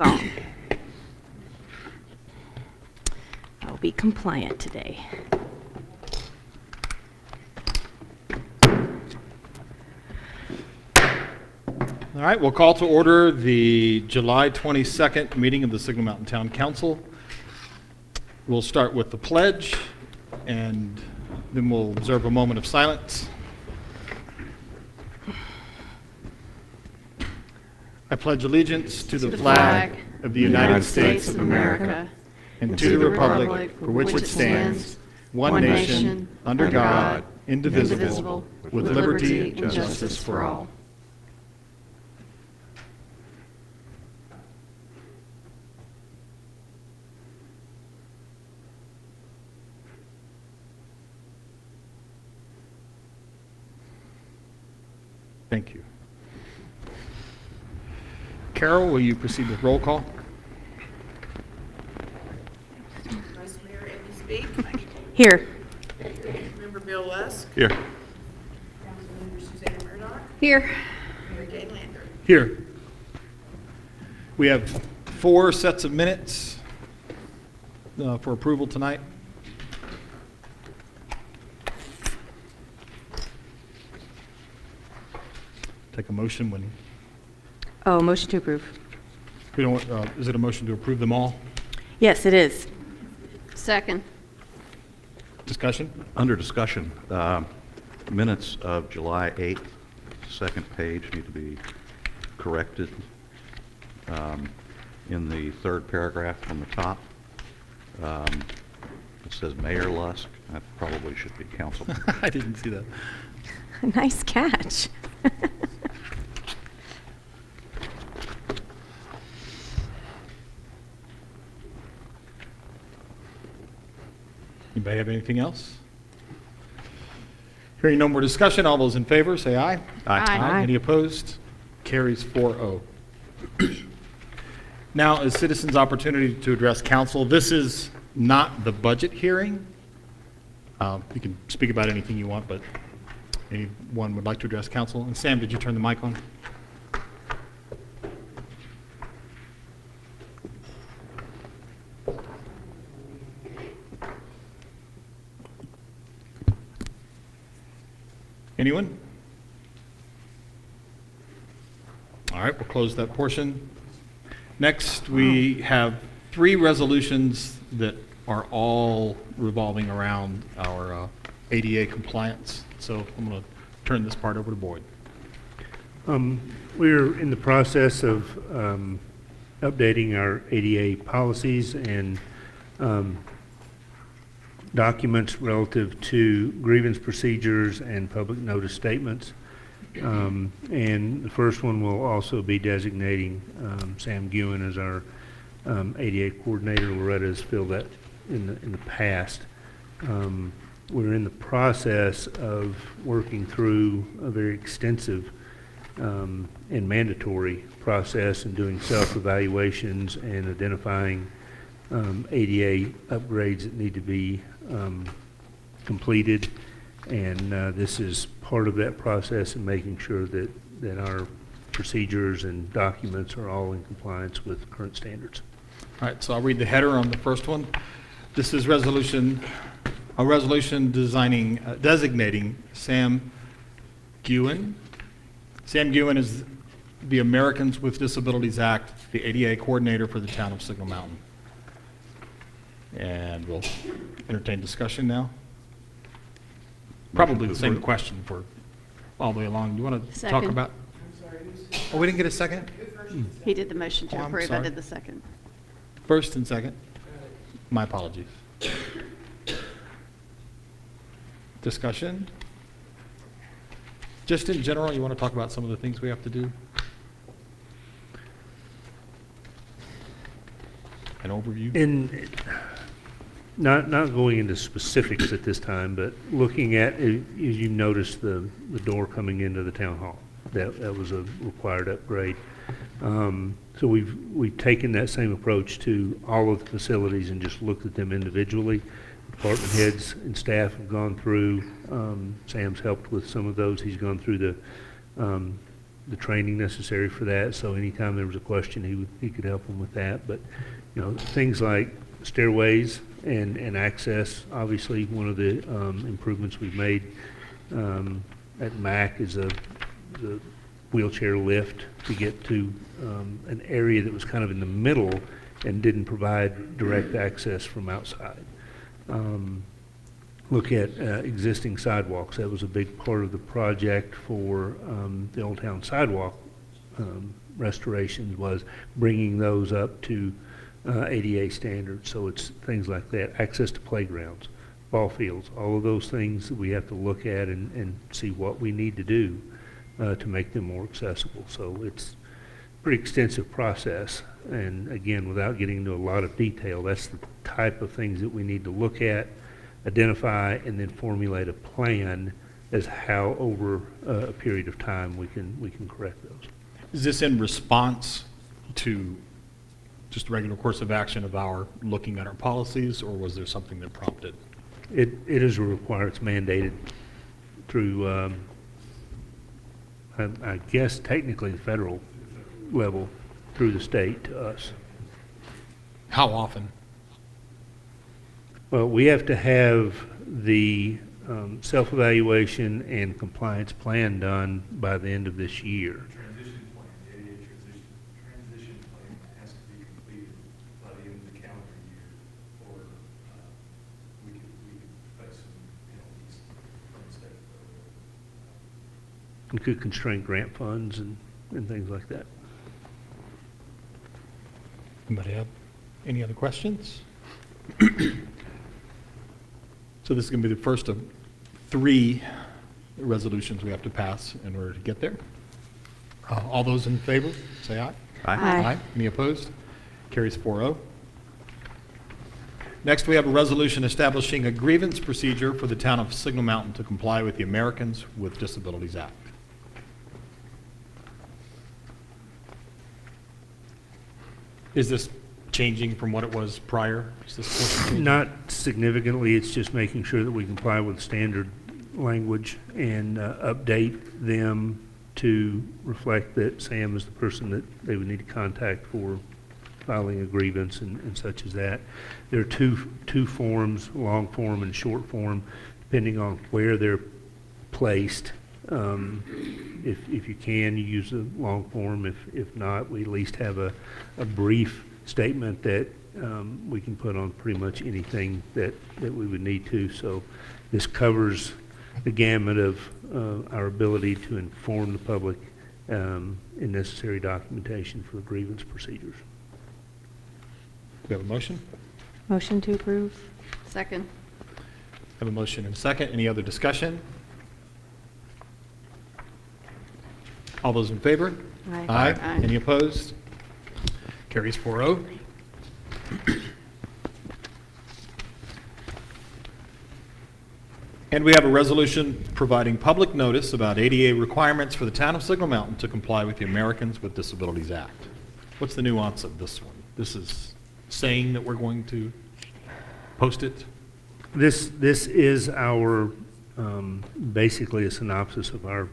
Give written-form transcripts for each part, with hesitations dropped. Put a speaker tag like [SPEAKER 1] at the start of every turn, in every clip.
[SPEAKER 1] song. I'll be compliant today.
[SPEAKER 2] All right, we'll call to order the July 22nd meeting of the Signal Mountain Town Council. We'll start with the pledge, and then we'll observe a moment of silence. I pledge allegiance to the flag of the United States of America and to the republic for which it stands, one nation, under God, indivisible, with liberty and justice for all. Thank you. Carol, will you proceed with roll call?
[SPEAKER 3] Vice Mayor Amy Speak.
[SPEAKER 1] Here.
[SPEAKER 3] Member Bill Lusk.
[SPEAKER 2] Here.
[SPEAKER 3] Councilmember Susanna Murdoch.
[SPEAKER 1] Here.
[SPEAKER 3] Mayor Dane Lander.
[SPEAKER 2] Here. We have 4 sets of minutes for approval tonight. Take a motion when
[SPEAKER 1] Oh, motion to approve.
[SPEAKER 2] we don't. Is it a motion to approve them all?
[SPEAKER 1] Yes, it is.
[SPEAKER 4] Second.
[SPEAKER 2] Discussion.
[SPEAKER 5] Under discussion, minutes of July 8th, second page need to be corrected in the third paragraph from the top. It says Mayor Lusk. That probably should be Councilman.
[SPEAKER 2] I didn't see that.
[SPEAKER 1] Nice catch.
[SPEAKER 2] Anybody have anything else? Hearing no more discussion, all those in favor say aye.
[SPEAKER 4] Aye.
[SPEAKER 2] Any opposed? Carries 4-0. Now is citizens' opportunity to address council. This is not the budget hearing. You can speak about anything you want, but anyone would like to address council? And Sam, did you turn the mic on? Anyone? All right, we'll close that portion. Next, we have 3 resolutions that are all revolving around our ADA compliance. So I'm going to turn this part over to Boyd.
[SPEAKER 6] We're in the process of updating our ADA policies and documents relative to grievance procedures and public notice statements. And the first one will also be designating Sam Guin as our ADA coordinator. Loretta has filled that in the past. We're in the process of working through a very extensive and mandatory process and doing self-evaluations and identifying ADA upgrades that need to be completed, and this is part of that process in making sure that our procedures and documents are all in compliance with current standards.
[SPEAKER 2] All right, so I'll read the header on the first one. This is a resolution designating Sam Guin. Sam Guin is the Americans with Disabilities Act, the ADA coordinator for the town of Signal Mountain. And we'll entertain discussion now. Probably the same question for all the way along. Do you want to talk
[SPEAKER 4] Second.
[SPEAKER 2] about? Oh, we didn't get a second?
[SPEAKER 4] He did the motion to
[SPEAKER 2] Oh, I'm
[SPEAKER 4] approve. I
[SPEAKER 2] sorry.
[SPEAKER 4] did the second.
[SPEAKER 2] First and second? My apologies. Discussion? Just in general, you want to talk about some of the things we have to do? An overview?
[SPEAKER 6] In not going into specifics at this time, but looking at, as you noticed, the door coming into the town hall, that was a required upgrade. So we've taken that same approach to all of the facilities and just looked at them individually. Department heads and staff have gone through. Sam's helped with some of those. He's gone through the training necessary for that, so anytime there was a question, he could help them with that. But, you know, things like stairways and access, obviously, one of the improvements we've made at MAC is the wheelchair lift to get to an area that was kind of in the middle and didn't provide direct access from outside. Look at existing sidewalks. That was a big part of the project for the Old Town sidewalk restorations, was bringing those up to ADA standards. So it's things like that, access to playgrounds, ball fields, all of those things that we have to look at and see what we need to do to make them more accessible. So it's a pretty extensive process. And again, without getting into a lot of detail, that's the type of things that we need to look at, identify, and then formulate a plan as how over a period of time we can correct those.
[SPEAKER 2] Is this in response to just a regular course of action of our looking at our policies, or was there something that prompted?
[SPEAKER 6] It is a requirement, it's mandated through, I guess technically the federal level, through the state to us.
[SPEAKER 2] How often?
[SPEAKER 6] Well, we have to have the self-evaluation and compliance plan done by the end of this year.
[SPEAKER 7] Transition plan, the ADA transition plan has to be completed by the end of the calendar year, or we could face some penalties from the state.
[SPEAKER 6] We could constrain grant funds and things like that.
[SPEAKER 2] Anybody have any other questions? So this is going to be the first of 3 resolutions we have to pass in order to get there. All those in favor, say aye.
[SPEAKER 1] Aye.
[SPEAKER 2] Any opposed? Carries 4-0. Next, we have a resolution establishing a grievance procedure for the town of Signal Mountain to comply with the Americans with Disabilities Act. Is this changing from what it was prior? Is this portion changing?
[SPEAKER 6] Not significantly, it's just making sure that we comply with standard language and update them to reflect that Sam is the person that they would need to contact for filing a grievance and such as that. There are two forms, long form and short form, depending on where they're placed. If you can, you use the long form. If not, we at least have a brief statement that we can put on pretty much anything that we would need to. So this covers the gamut of our ability to inform the public in necessary documentation for grievance procedures.
[SPEAKER 2] We have a motion?
[SPEAKER 1] Motion to approve?
[SPEAKER 4] Second.
[SPEAKER 2] Have a motion and a second. Any other discussion? All those in favor?
[SPEAKER 1] Aye.
[SPEAKER 4] Aye.
[SPEAKER 2] Any opposed? Carries 4-0. And we have a resolution providing public notice about ADA requirements for the town of Signal Mountain to comply with the Americans with Disabilities Act. What's the nuance of this one? This is saying that we're going to post it?
[SPEAKER 6] This is our, basically a synopsis of our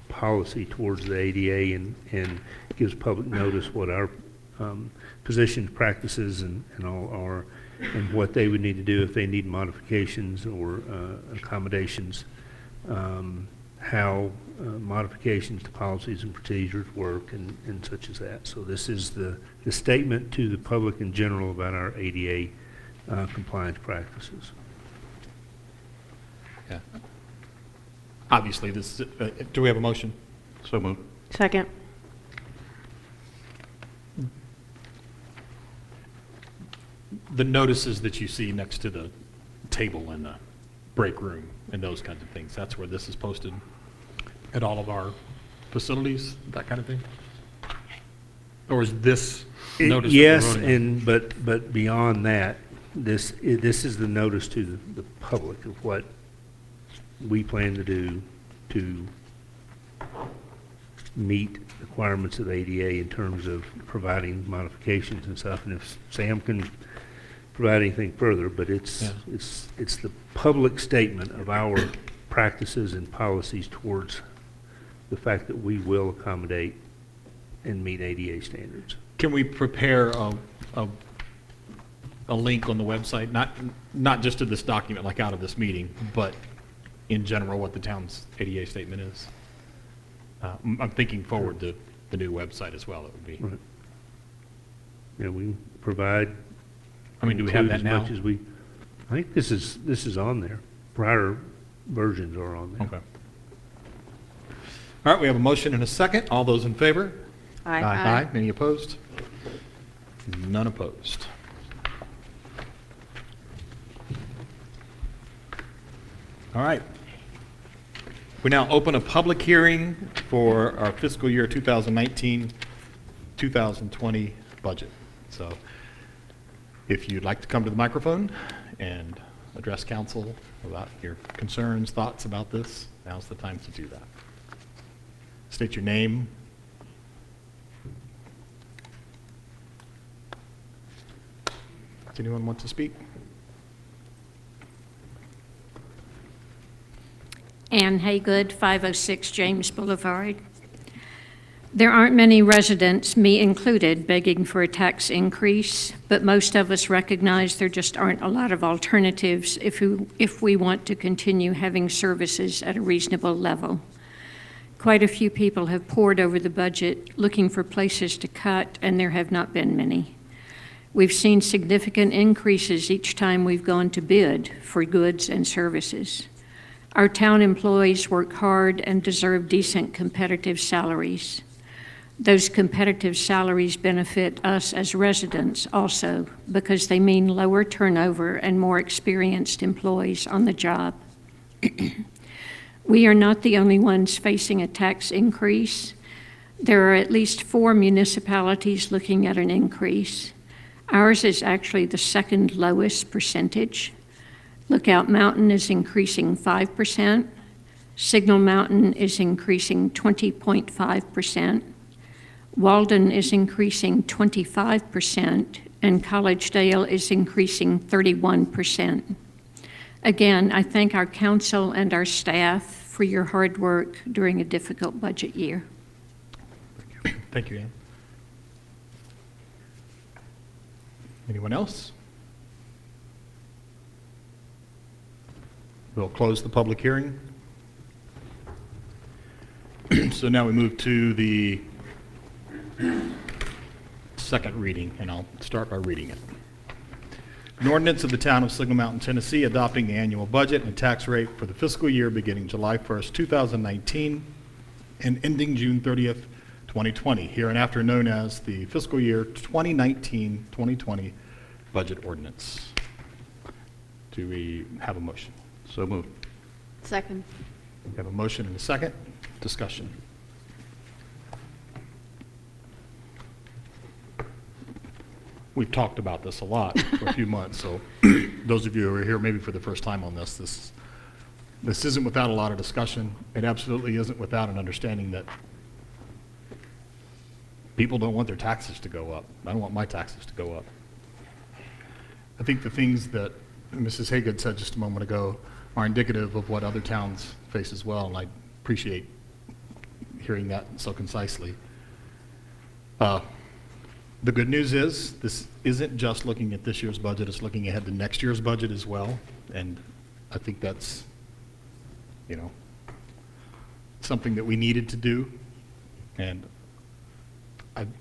[SPEAKER 6] policy towards the ADA and gives public notice what our positions, practices, and all are, and what they would need to do if they need modifications or accommodations, how modifications to policies and procedures work and such as that. So this is the statement to the public in general about our ADA compliance practices.
[SPEAKER 2] Yeah. Obviously, this, do we have a motion?
[SPEAKER 5] So moved.
[SPEAKER 1] Second?
[SPEAKER 2] The notices that you see next to the table in the break room and those kinds of things, that's where this is posted at all of our facilities, that kind of thing? Or is this notice? that we're
[SPEAKER 6] Yes,
[SPEAKER 2] voting on?
[SPEAKER 6] and but beyond that, this is the notice to the public of what we plan to do to meet requirements of ADA in terms of providing modifications and stuff. And if Sam can provide anything further, but it's the public statement of our practices and policies towards the fact that we will accommodate and meet ADA standards.
[SPEAKER 2] Can we prepare a link on the website, not just to this document, like out of this meeting, but in general, what the town's ADA statement is? I'm thinking forward to the new website as well, it would be.
[SPEAKER 6] Right. Yeah, we can provide.
[SPEAKER 2] I mean, do we have that
[SPEAKER 6] include
[SPEAKER 2] now?
[SPEAKER 6] as much as we, I think this is on there. Prior versions are on there.
[SPEAKER 2] Okay. All right, we have a motion and a second. All those in favor?
[SPEAKER 1] Aye.
[SPEAKER 2] Aye. Any opposed? None opposed. All right. We now open a public hearing for our fiscal year 2019-2020 budget. So if you'd like to come to the microphone and address council about your concerns, thoughts about this, now's the time to do that. State your name. Does anyone want to speak?
[SPEAKER 8] Ann Haygood, 506 James Boulevard. There aren't many residents, me included, begging for a tax increase, but most of us recognize there just aren't a lot of alternatives if we want to continue having services at a reasonable level. Quite a few people have poured over the budget looking for places to cut, and there have not been many. We've seen significant increases each time we've gone to bid for goods and services. Our town employees work hard and deserve decent competitive salaries. Those competitive salaries benefit us as residents also because they mean lower turnover and more experienced employees on the job. We are not the only ones facing a tax increase. There are at least 4 municipalities looking at an increase. Ours is actually the second lowest percentage. Lookout Mountain is increasing 5%. Signal Mountain is increasing 20.5%. Walden is increasing 25%, and Collegedale is increasing 31%. Again, I thank our council and our staff for your hard work during a difficult budget year.
[SPEAKER 2] Thank you, Ann. Anyone else? We'll close the public hearing. So now we move to the second reading, and I'll start by reading it. An ordinance of the Town of Signal Mountain, Tennessee, adopting the annual budget and tax rate for the fiscal year beginning July 1st, 2019, and ending June 30th, 2020, hereinafter known as the fiscal year 2019-2020 budget ordinance. Do we have a motion?
[SPEAKER 5] So moved.
[SPEAKER 4] Second.
[SPEAKER 2] We have a motion and a second. Discussion. We've talked about this a lot for a few months, so those of you who are here maybe for the first time on this isn't without a lot of discussion. It absolutely isn't without an understanding that people don't want their taxes to go up. I don't want my taxes to go up. I think the things that Mrs. Haygood said just a moment ago are indicative of what other towns face as well, and I appreciate hearing that so concisely. The good news is this isn't just looking at this year's budget, it's looking ahead to next year's budget as well, and I think that's, something that we needed to do. And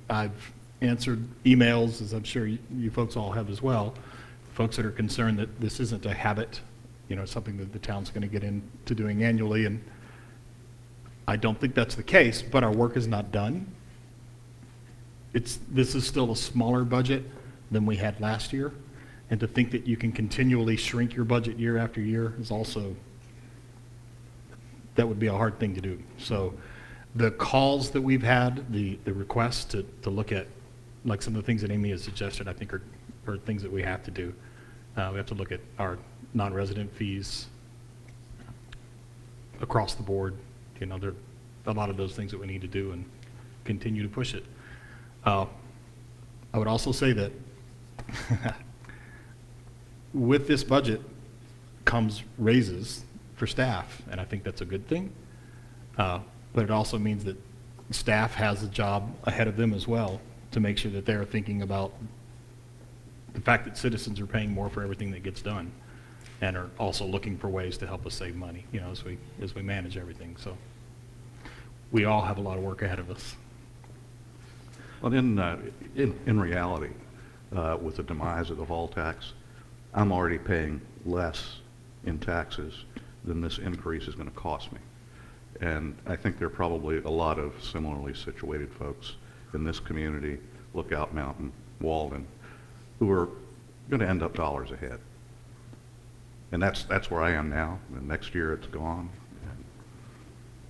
[SPEAKER 2] I've answered emails, as I'm sure you folks all have as well, folks that are concerned that this isn't a habit, something that the town's going to get into doing annually, and I don't think that's the case, but our work is not done. This is still a smaller budget than we had last year, and to think that you can continually shrink your budget year after year is also, that would be a hard thing to do. So the calls that we've had, the requests to look at, like some of the things that Amy has suggested, I think are things that we have to do. We have to look at our non-resident fees across the board. There are a lot of those things that we need to do and continue to push it. I would also say that with this budget comes raises for staff, and I think that's a good thing. but it also means that staff has a job ahead of them as well to make sure that they're thinking about the fact that citizens are paying more for everything that gets done and are also looking for ways to help us save money, you know, as we manage everything. So we all have a lot of work ahead of us.
[SPEAKER 5] Well, in reality, with the demise of the Vol tax, I'm already paying less in taxes than this increase is going to cost me. And I think there are probably a lot of similarly situated folks in this community, Lookout Mountain, Walden, who are going to end up dollars ahead. And that's where I am now. And next year it's gone. And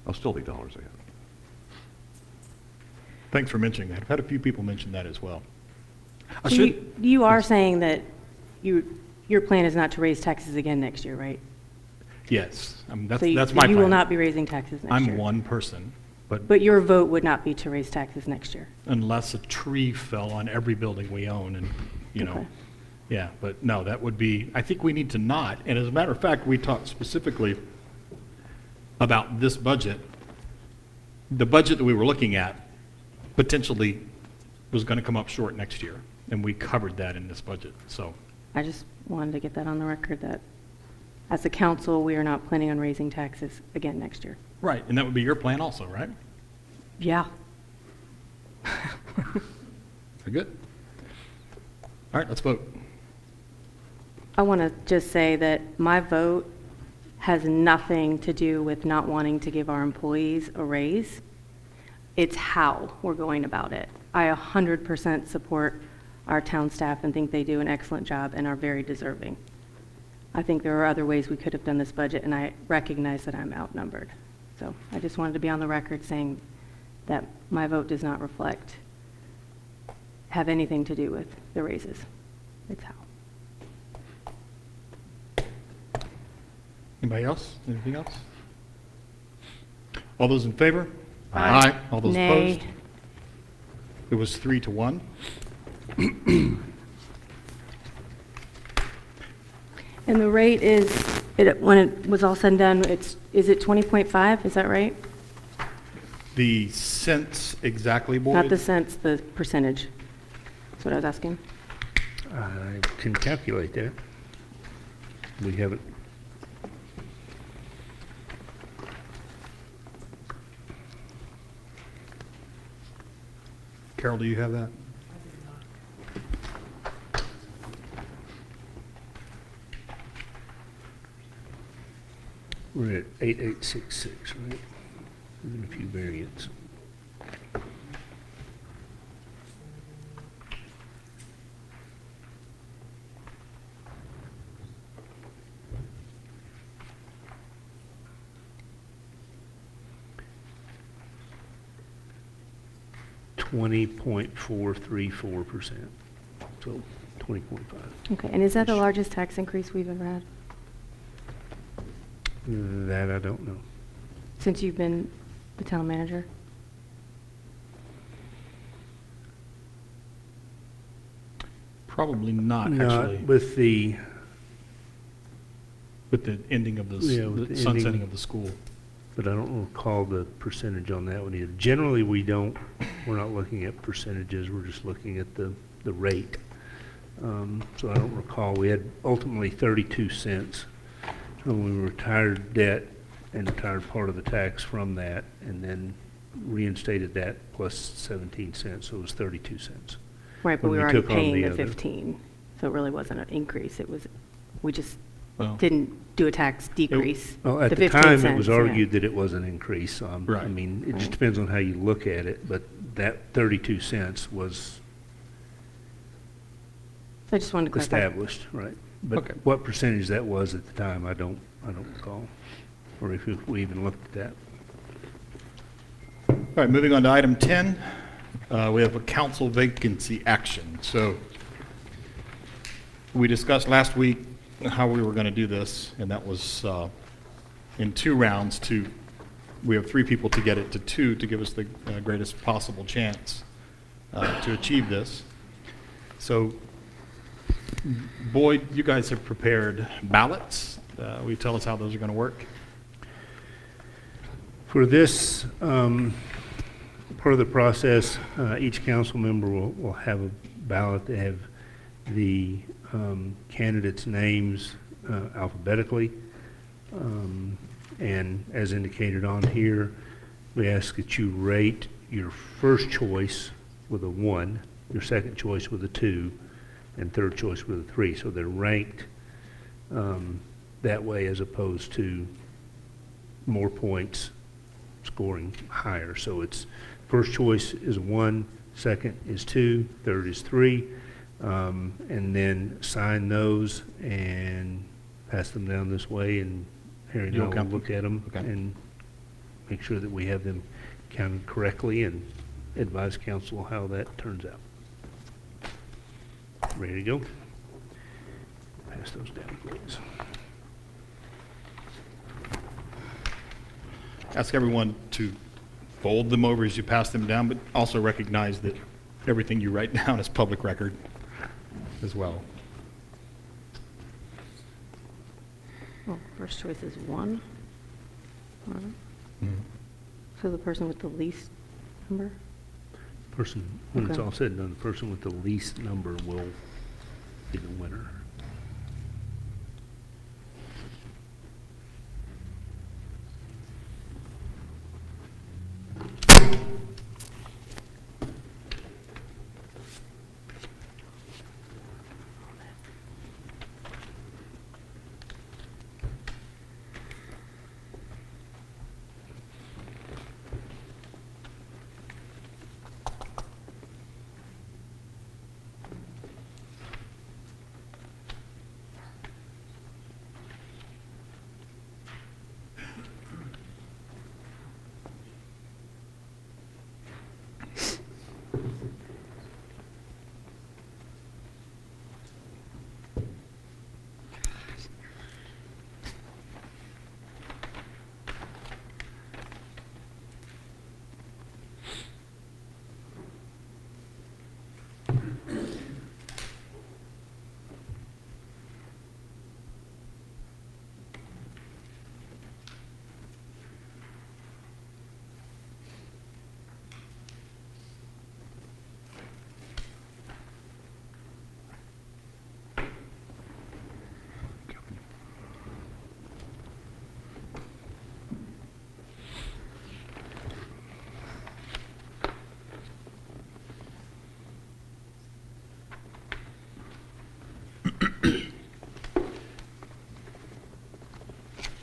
[SPEAKER 5] I'll still be dollars ahead.
[SPEAKER 2] Thanks for mentioning that. I've had a few people mention that as well. I
[SPEAKER 1] So
[SPEAKER 2] should,
[SPEAKER 1] you are saying that your plan is not to raise taxes again next year, right?
[SPEAKER 2] yes, I mean,
[SPEAKER 1] So
[SPEAKER 2] that's my plan.
[SPEAKER 1] you will not be raising taxes next year?
[SPEAKER 2] I'm one person,
[SPEAKER 1] But your vote would not be to raise taxes next year?
[SPEAKER 2] unless a tree fell on every building we own and, you know,
[SPEAKER 1] Okay.
[SPEAKER 2] yeah, but no, that would be, I think we need to not, and as a matter of fact, we talked specifically about this budget. The budget that we were looking at potentially was going to come up short next year, and we covered that in this budget, so.
[SPEAKER 1] I just wanted to get that on the record that as a council, we are not planning on raising taxes again next year.
[SPEAKER 2] Right, and that would be your plan also, right?
[SPEAKER 1] Yeah.
[SPEAKER 2] Very good. All right, let's vote.
[SPEAKER 1] I want to just say that my vote has nothing to do with not wanting to give our employees a raise. It's how we're going about it. I 100% support our town staff and think they do an excellent job and are very deserving. I think there are other ways we could have done this budget, and I recognize that I'm outnumbered. So I just wanted to be on the record saying that my vote does not have anything to do with the raises. It's how.
[SPEAKER 2] Anybody else? Anything else? All those in favor?
[SPEAKER 1] Aye.
[SPEAKER 2] All those
[SPEAKER 1] Nay.
[SPEAKER 2] opposed? It was 3-1.
[SPEAKER 1] And the rate is, when it was all said and done, is it 20.5? Is that right?
[SPEAKER 2] The cents exactly, Boyd?
[SPEAKER 1] Not the cents, the percentage. That's what I was asking.
[SPEAKER 6] I can calculate that. We haven't.
[SPEAKER 2] Carol, do you have that?
[SPEAKER 6] We're at 8866, right? There's been a few variants. .434%, so 20.5.
[SPEAKER 1] Okay, and is that the largest tax increase we've ever had
[SPEAKER 6] That I don't know.
[SPEAKER 1] since you've been the town manager?
[SPEAKER 2] Probably not,
[SPEAKER 6] Not
[SPEAKER 2] actually,
[SPEAKER 6] with the,
[SPEAKER 2] with the ending of
[SPEAKER 6] Yeah, with
[SPEAKER 2] the
[SPEAKER 6] the
[SPEAKER 2] sunsetting
[SPEAKER 6] ending.
[SPEAKER 2] of the school.
[SPEAKER 6] but I don't recall the percentage on that one either. Generally, we're not looking at percentages, we're just looking at the rate. So I don't recall, we had ultimately 32 cents when we retired debt and retired part of the tax from that, and then reinstated that plus 17 cents, so it was 32 cents.
[SPEAKER 1] Right, but
[SPEAKER 6] When
[SPEAKER 1] we
[SPEAKER 6] we
[SPEAKER 1] were already
[SPEAKER 6] took on
[SPEAKER 1] paying
[SPEAKER 6] the
[SPEAKER 1] the
[SPEAKER 6] other.
[SPEAKER 1] 15, so it really wasn't an increase. It was, we just
[SPEAKER 2] Well,
[SPEAKER 1] didn't do a tax decrease.
[SPEAKER 6] Well, at the
[SPEAKER 1] 15
[SPEAKER 6] time, it
[SPEAKER 1] cents,
[SPEAKER 6] was
[SPEAKER 1] yeah.
[SPEAKER 6] argued that it was an increase, so I
[SPEAKER 2] Right.
[SPEAKER 6] mean, it just
[SPEAKER 1] Right.
[SPEAKER 6] depends on how you look at it, but that 32 cents was
[SPEAKER 1] I just wanted to clarify.
[SPEAKER 6] established, right? But
[SPEAKER 2] Okay.
[SPEAKER 6] what percentage that was at the time, I don't recall, or if we even looked at that.
[SPEAKER 2] All right, moving on to item 10, we have a council vacancy action. So we discussed last week how we were going to do this, and that was in 2 rounds. We have 3 people to get it to 2 to give us the greatest possible chance to achieve this. So Boyd, you guys have prepared ballots. Will you tell us how those are going to work?
[SPEAKER 6] For this part of the process, each council member will have a ballot. They have the candidates' names alphabetically. And as indicated on here, we ask that you rate your first choice with a 1, your second choice with a 2, and third choice with a 3. So they're ranked that way as opposed to more points scoring higher. So it's first choice is 1, second is 2, third is 3, and then sign those and pass them down this way, and Harry and I
[SPEAKER 2] You'll
[SPEAKER 6] will
[SPEAKER 2] count them?
[SPEAKER 6] look at them
[SPEAKER 2] Okay.
[SPEAKER 6] and make sure that we have them counted correctly and advise council how that turns out. Ready to go? Pass those down, please.
[SPEAKER 2] Ask everyone to fold them over as you pass them down, but also recognize that everything you write down is public record as well.
[SPEAKER 1] Well, first choice is 1.
[SPEAKER 2] Mm-hmm.
[SPEAKER 1] So the person with the least number?
[SPEAKER 6] Person, when it's
[SPEAKER 1] Okay.
[SPEAKER 6] all said and done, the person with the least number will be the winner.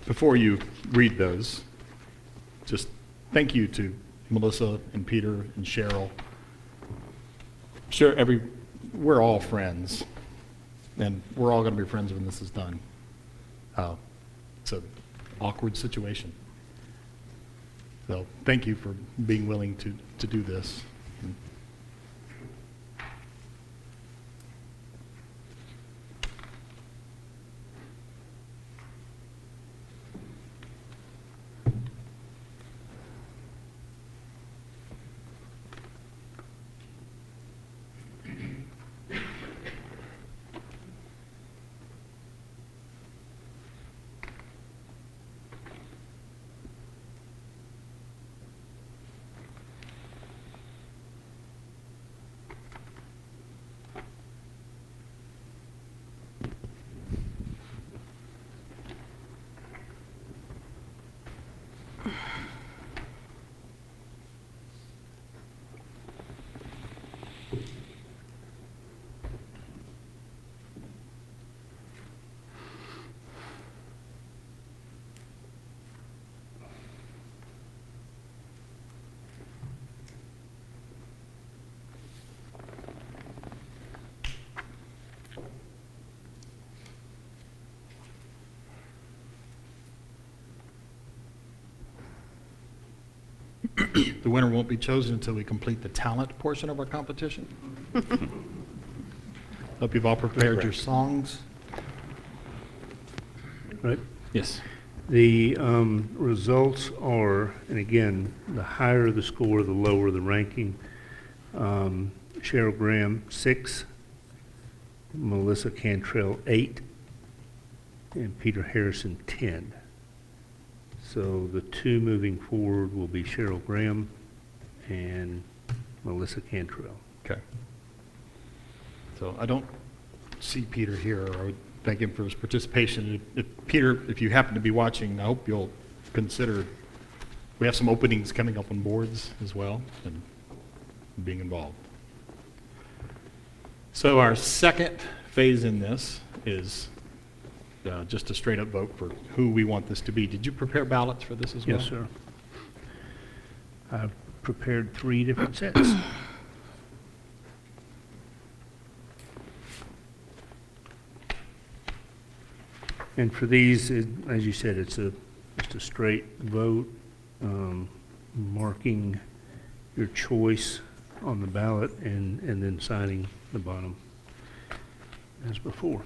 [SPEAKER 2] Before you read those, just thank you to Melissa and Peter and Cheryl. Sure, we're all friends, and we're all going to be friends when this is done. It's an awkward situation. So thank you for being willing to do this. The winner won't be chosen until we complete the talent portion of our competition. Hope you've all prepared your songs.
[SPEAKER 6] Right?
[SPEAKER 2] Yes.
[SPEAKER 6] The results are, and again, the higher the score, the lower the ranking. Cheryl Graham, 6. Melissa Cantrell, 8. And Peter Harrison, 10. So the two moving forward will be Cheryl Graham and Melissa Cantrell.
[SPEAKER 2] Okay. So I don't see Peter here. I would thank him for his participation. Peter, if you happen to be watching, I hope you'll consider, we have some openings coming up on boards as well, and being involved. So our second phase in this is just a straight up vote for who we want this to be. Did you prepare ballots for this as well?
[SPEAKER 6] Yes, sir. I've prepared 3 different sets. And for these, as you said, it's just a straight vote, marking your choice on the ballot and then signing the bottom as before.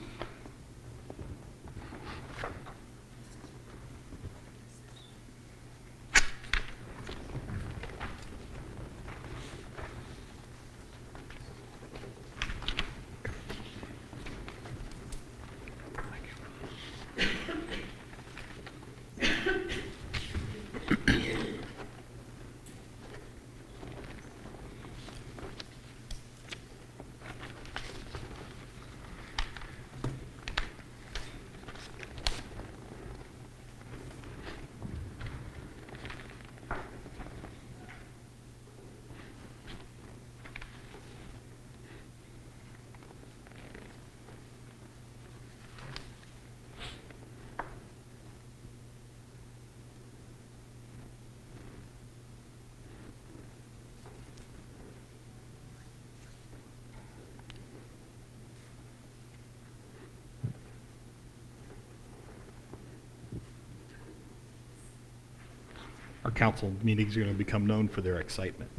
[SPEAKER 2] Our council meetings are going to become known for their excitement.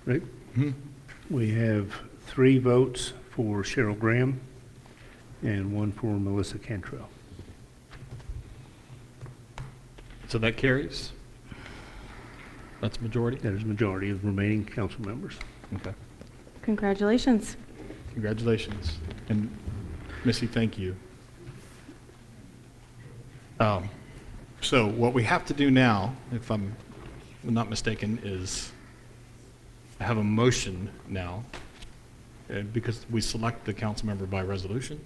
[SPEAKER 6] Right? We have 3 votes for Cheryl Graham and 1 for Melissa Cantrell.
[SPEAKER 2] So that carries? That's majority?
[SPEAKER 6] That is majority of remaining council members.
[SPEAKER 2] Okay.
[SPEAKER 1] Congratulations.
[SPEAKER 2] Congratulations. And Missy, thank you. So what we have to do now, if I'm not mistaken, is have a motion now, because we select the council member by resolution.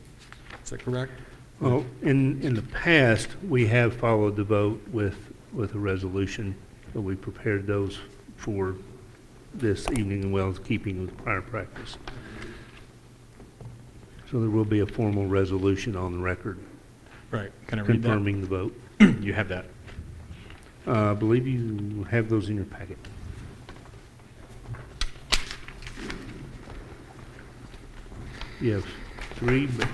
[SPEAKER 2] Is that correct?
[SPEAKER 6] Well, in the past, we have followed the vote with a resolution, but we prepared those for this evening in well as keeping with prior practice. So there will be a formal resolution on the record
[SPEAKER 2] Right. Can I read that?
[SPEAKER 6] confirming the vote.
[SPEAKER 2] You have that.
[SPEAKER 6] I believe you have those in your packet. You have 3, but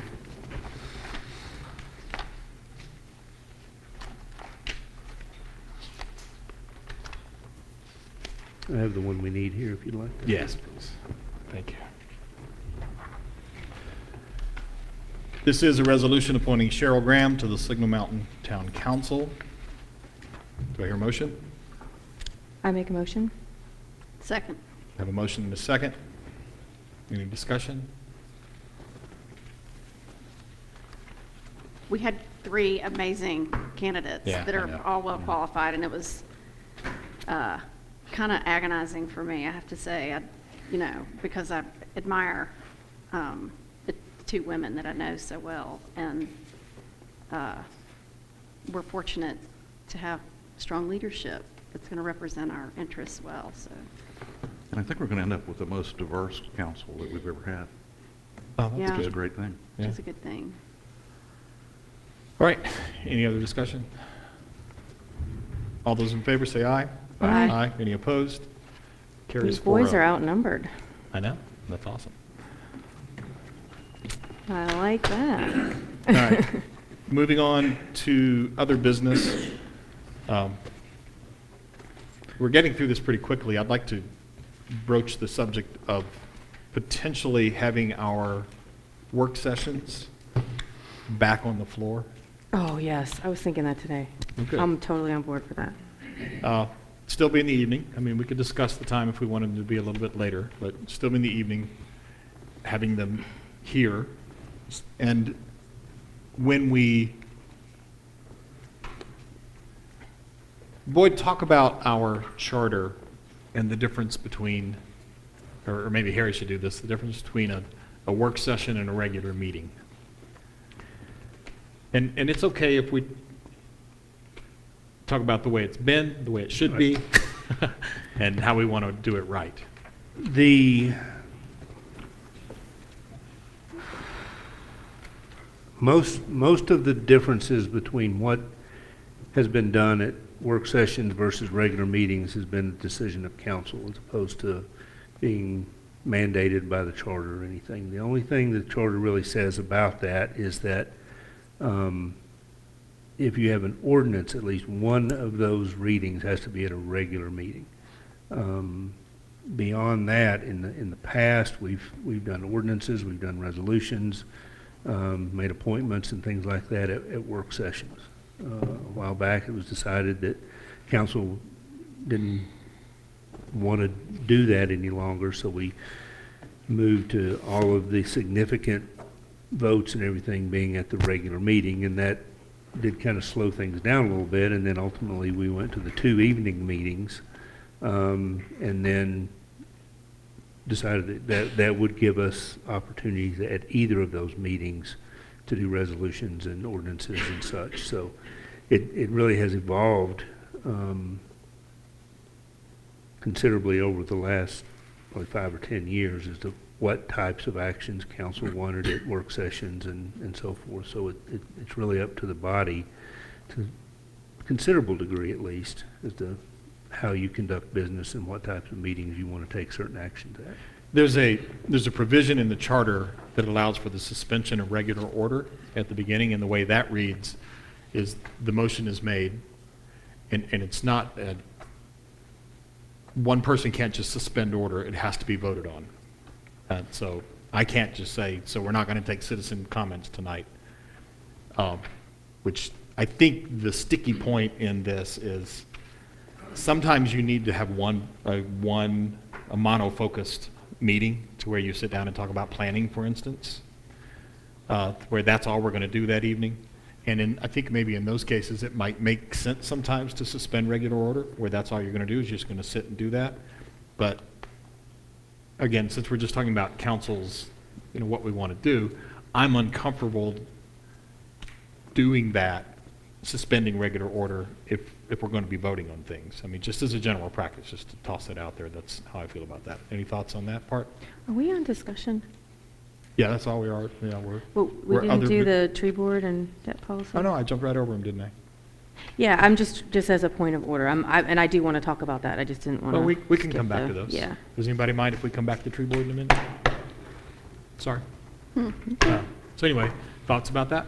[SPEAKER 6] I have the one we need here if you'd like.
[SPEAKER 2] Yes, please. Thank you. This is a resolution appointing Cheryl Graham to the Signal Mountain Town Council. Do I hear a motion?
[SPEAKER 1] I make a motion.
[SPEAKER 4] Second.
[SPEAKER 2] I have a motion and a second. Any discussion?
[SPEAKER 4] We had 3 amazing candidates
[SPEAKER 2] Yeah,
[SPEAKER 4] that
[SPEAKER 2] I
[SPEAKER 4] are
[SPEAKER 2] know.
[SPEAKER 4] all well qualified, and it was kind of agonizing for me, I have to say, because I admire the 2 women that I know so well, and we're fortunate to have strong leadership that's going to represent our interests well, so.
[SPEAKER 5] And I think we're going to end up with the most diverse council that we've ever had,
[SPEAKER 2] Oh, that's
[SPEAKER 4] Yeah.
[SPEAKER 5] which is a
[SPEAKER 2] good.
[SPEAKER 5] great thing.
[SPEAKER 4] Which is a good thing.
[SPEAKER 2] All right, any other discussion? All those in favor say aye.
[SPEAKER 1] Aye.
[SPEAKER 2] Aye. Any opposed? Carries
[SPEAKER 1] These boys
[SPEAKER 2] 4-0.
[SPEAKER 1] are outnumbered.
[SPEAKER 2] I know, that's awesome.
[SPEAKER 1] I like that.
[SPEAKER 2] All right, moving on to other business. We're getting through this pretty quickly. I'd like to broach the subject of potentially having our work sessions back on the floor.
[SPEAKER 1] Oh, yes, I was thinking that today.
[SPEAKER 2] Okay.
[SPEAKER 1] I'm totally on board for that.
[SPEAKER 2] Still be in the evening. I mean, we could discuss the time if we wanted to be a little bit later, but still be in the evening, having them here. And when Boyd, talk about our charter and the difference between, or maybe Harry should do this, the difference between a work session and a regular meeting. And it's okay if we talk about the way it's been, the way it should be, and how we want to do it right.
[SPEAKER 6] The most of the differences between what has been done at work sessions versus regular meetings has been the decision of council as opposed to being mandated by the charter or anything. The only thing the charter really says about that is that if you have an ordinance, at least one of those readings has to be at a regular meeting. Beyond that, in the past, we've done ordinances, we've done resolutions, made appointments and things like that at work sessions. A while back, it was decided that council didn't want to do that any longer, so we moved to all of the significant votes and everything being at the regular meeting, and that did kind of slow things down a little bit, and then ultimately we went to the 2 evening meetings, and then decided that would give us opportunities at either of those meetings to do resolutions and ordinances and such. So it really has evolved considerably over the last probably 5 or 10 years as to what types of actions council wanted at work sessions and so forth. So it's really up to the body, to a considerable degree at least, as to how you conduct business and what types of meetings you want to take certain actions at.
[SPEAKER 2] There's a provision in the charter that allows for the suspension of regular order at the beginning, and the way that reads is the motion is made, and it's not, one person can't just suspend order, it has to be voted on. So I can't just say, so we're not going to take citizen comments tonight, which I think the sticky point in this is sometimes you need to have a mono-focused meeting to where you sit down and talk about planning, for instance, where that's all we're going to do that evening. And I think maybe in those cases it might make sense sometimes to suspend regular order, where that's all you're going to do is just going to sit and do that. But again, since we're just talking about council's, what we want to do, I'm uncomfortable doing that, suspending regular order if we're going to be voting on things. I mean, just as a general practice, just to toss it out there, that's how I feel about that. Any thoughts on that part?
[SPEAKER 1] Are we on discussion?
[SPEAKER 2] Yeah, that's all we are. Yeah,
[SPEAKER 1] Well, we
[SPEAKER 2] we're
[SPEAKER 1] didn't
[SPEAKER 2] other
[SPEAKER 1] do
[SPEAKER 2] bu-
[SPEAKER 1] the tree board and debt policy?
[SPEAKER 2] Oh, no, I jumped right over them, didn't I?
[SPEAKER 1] Yeah, I'm just as a point of order, and I do want to talk about that, I just didn't want to.
[SPEAKER 2] Well, we can come back to those.
[SPEAKER 1] Yeah.
[SPEAKER 2] Does anybody mind if we come back to tree board in a minute? Sorry. So anyway, thoughts about that?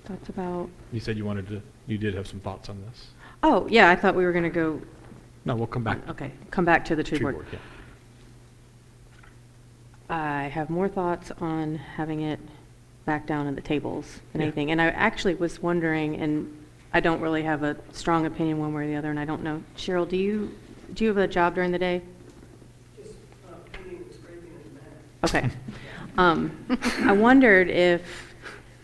[SPEAKER 1] Thoughts about,
[SPEAKER 2] You said you did have some thoughts on this.
[SPEAKER 1] oh, yeah, I thought we were going to go,
[SPEAKER 2] No, we'll come back.
[SPEAKER 1] okay, come back to the tree board.
[SPEAKER 2] Yeah.
[SPEAKER 1] I have more thoughts on having it back down in the tables than
[SPEAKER 2] Yeah.
[SPEAKER 1] anything. And I actually was wondering, and I don't really have a strong opinion one way or the other, and I don't know. Cheryl, do you have a job during the day?
[SPEAKER 9] Just cleaning and scraping and that.
[SPEAKER 1] Okay. I wondered if